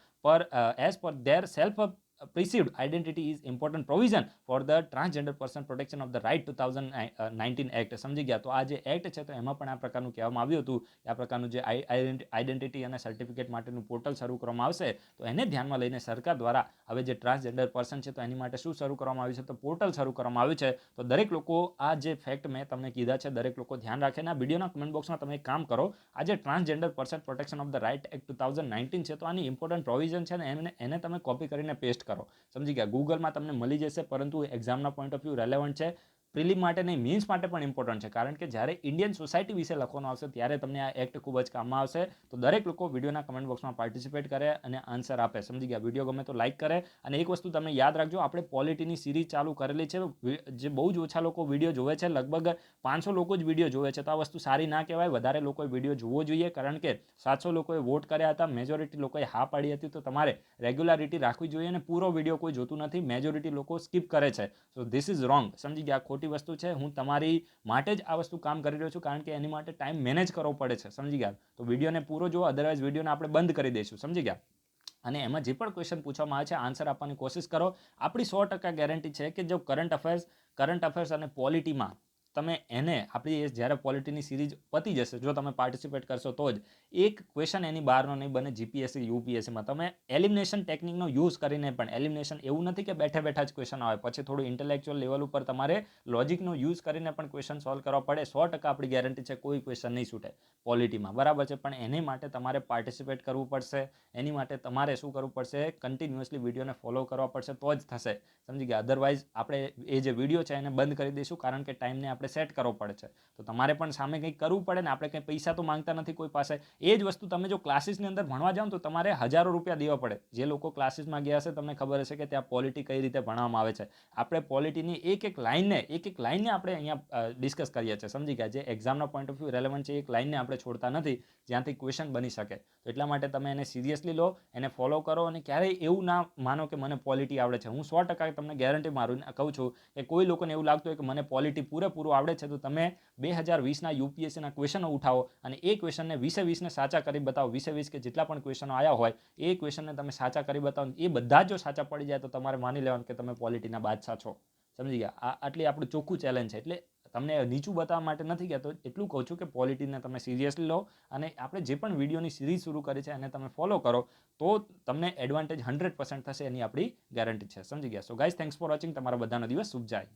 as per their self-perceived identity is important provision for the transgender person protection of the right 2019 act. સમજી ગયા? તો આ જે એક્ટ છે તો એમાં પણ આ પ્રકારનું કહેવામાં આવ્યું હતું કે આ પ્રકારનું જે આઈડેન્ટિટી અને સર્ટિફિકેટ માટેનું પોર્ટલ શરૂ કરવામાં આવશે. તો એને ધ્યાનમાં લઈને સરકાર દ્વારા હવે જે ટ્રાન્સજેન્ડર પર્સન છે તો એની માટે શું શરૂ કરવામાં આવ્યું છે, તો પોર્ટલ શરૂ કરવામાં આવ્યું છે. તો દરેક લોકો આ જે ફેક્ટ મેં તમને કીધા છે દરેક લોકો ધ્યાન રાખે. અને આ વિડીયોના કમેન્ટ બોક્સમાં તમે એક કામ કરો, આ જે transgender person protection of the right act 2019 છે તો આની ઇમ્પોર્ટન્ટ પ્રોવિઝન છે ને એને તમે કોપી કરીને પેસ્ટ કરો. સમજી ગયા? ગૂગલમાં તમને મળી જશે, પરંતુ એક્ઝામના પોઈન્ટ ઓફ વ્યૂ રેલેવન્ટ છે. પ્રિલિમ માટે નહીં, મીન્સ માટે પણ ઇમ્પોર્ટન્ટ છે, કારણ કે જ્યારે ઇન્ડિયન સોસાયટી વિશે લખવાનું આવશે ત્યારે તમને આ એક્ટ ખૂબ જ કામમાં આવશે. તો દરેક લોકો વિડીયોના કમેન્ટ બોક્સમાં પાર્ટિસિપેટ કરે અને આન્સર આપે. સમજી ગયા? વિડીયો ગમે તો લાઇક કરે. અને એક વસ્તુ તમે યાદ રાખજો, આપણે પોલિટીની સિરીઝ ચાલુ કરેલી છે, જે બહુ જ ઓછા લોકો વિડીયો જોવે છે, લગભગ 500 લોકો જ વિડીયો જોવે છે. તો આ વસ્તુ સારી ના કહેવાય. વધારે લોકોએ વિડીયો જોવો જોઈએ, કારણ કે 700 લોકોએ વોટ કર્યા હતા, મેજોરિટી લોકોએ હા પાડી હતી. તો તમારે રેગ્યુલારિટી રાખવી જોઈએ અને પૂરો વિડીયો કોઈ જોતું નથી, મેજોરિટી લોકો સ્કીપ કરે છે. So this is wrong. સમજી ગયા? ખોટી વસ્તુ છે. હું તમારી માટે જ આ વસ્તુ કામ કરી રહ્યો છું, કારણ કે એની માટે ટાઈમ મેનેજ કરવો પડે છે. સમજી ગયા? તો વિડીયોને પૂરો જુઓ, અદરવાઇઝ વિડીયોને આપણે બંધ કરી દઈશું. સમજી ગયા? અને એમાં જે પણ ક્વેશ્ચન પૂછવામાં આવે છે આન્સર આપવાની કોશિશ કરો. આપણી 100% ગેરંટી છે કે જો કરંટ અફેર્સ અને પોલિટીમાં તમે એને આપણી જ્યારે પોલિટીની સિરીઝ પતી જશે, જો તમે પાર્ટિસિપેટ કરશો તો જ એક ક્વેશ્ચન એની બહારનો નહીં બને જીપીએસસી યુપીએસસીમાં. તમે એલિમિનેશન ટેકનિકનો યુઝ કરીને પણ, એલિમિનેશન એવું નથી કે બેઠા બેઠા જ ક્વેશ્ચન આવે, પછી થોડું ઇન્ટેલેક્ચ્યુઅલ લેવલ ઉપર તમારે લોજિકનો યુઝ કરીને પણ ક્વેશ્ચન સોલ્વ કરવા પડે. 100% આપણી ગેરંટી છે કોઈ ક્વેશ્ચન નહીં છૂટે પોલિટીમાં, બરાબર છે. પણ એની માટે તમારે પાર્ટિસિપેટ કરવું પડશે. એની માટે તમારે શું કરવું પડશે? કન્ટિન્યુઅસલી વિડીયોને ફોલો કરવા પડશે, તો જ થશે, સમજી ગયા. અધરવાઇઝ આપણે એ જે વિડીયો છે એને બંધ કરી દઈશું, કારણ કે ટાઈમને આપણે સેટ કરવો પડે છે. તો તમારે પણ સામે કંઈક કરવું પડે ને. આપણે કંઈ પૈસા તો માંગતા નથી કોઈ પાસે. એ જ વસ્તુ તમે જો ક્લાસીસની અંદર ભણવા જાઓ તો તમારે હજારો રૂપિયા દેવા પડે. જે લોકો ક્લાસીસમાં ગયા હશે તમને ખબર હશે કે ત્યાં પોલિટી કઈ રીતે ભણવામાં આવે છે. આપણે પોલિટીની એક એક લાઇનને આપણે અહીંયા ડિસ્કસ કરીએ છીએ, સમજી ગયા. જે એક્ઝામના પોઈન્ટ ઓફ વ્યૂ રેલેવન્ટ છે, એક લાઇનને આપણે છોડતા નથી જ્યાંથી ક્વેશ્ચન બની શકે. તો એટલા માટે તમે એને સિરિયસલી લો, એને ફોલો કરો, અને ક્યારેય એવું ના માનો કે મને પોલિટી આવડે છે. હું 100% તમને ગેરંટી મારું કહું છું કે કોઈ લોકોને એવું લાગતું હોય કે મને પોલિટી પૂરેપૂરું આવડે છે, તો તમે 2020ના યુપીએસસીના ક્વેશ્ચનો ઉઠાવો અને એ ક્વેશ્ચનને 20-20ને સાચા કરી બતાવો. 20-20 કે જેટલા પણ ક્વેશ્ચનો આવ્યા હોય એ ક્વેશ્ચનને તમે સાચા કરી બતાવો. એ બધા જો સાચા પડી જાય તો તમારે માની લેવાનું કે તમે પોલિટીના બાદશાહ છો, સમજી ગયા. આટલી આપણું ચોખ્ખું ચેલેન્જ છે. એટલે તમને નીચું બતાવવા માટે નથી કહેતો, એટલું કહું છું કે પોલિટીને તમે સિરિયસલી લો, અને આપણે જે પણ વિડીયોની સિરીઝ શરૂ કરી છે એને તમે ફોલો કરો તો તમને એડવાન્ટેજ 100% થશે, એની આપણી ગેરંટી છે, સમજી ગયા. So guys, thanks for watching. તમારા બધાનો દિવસ શુભ જાય.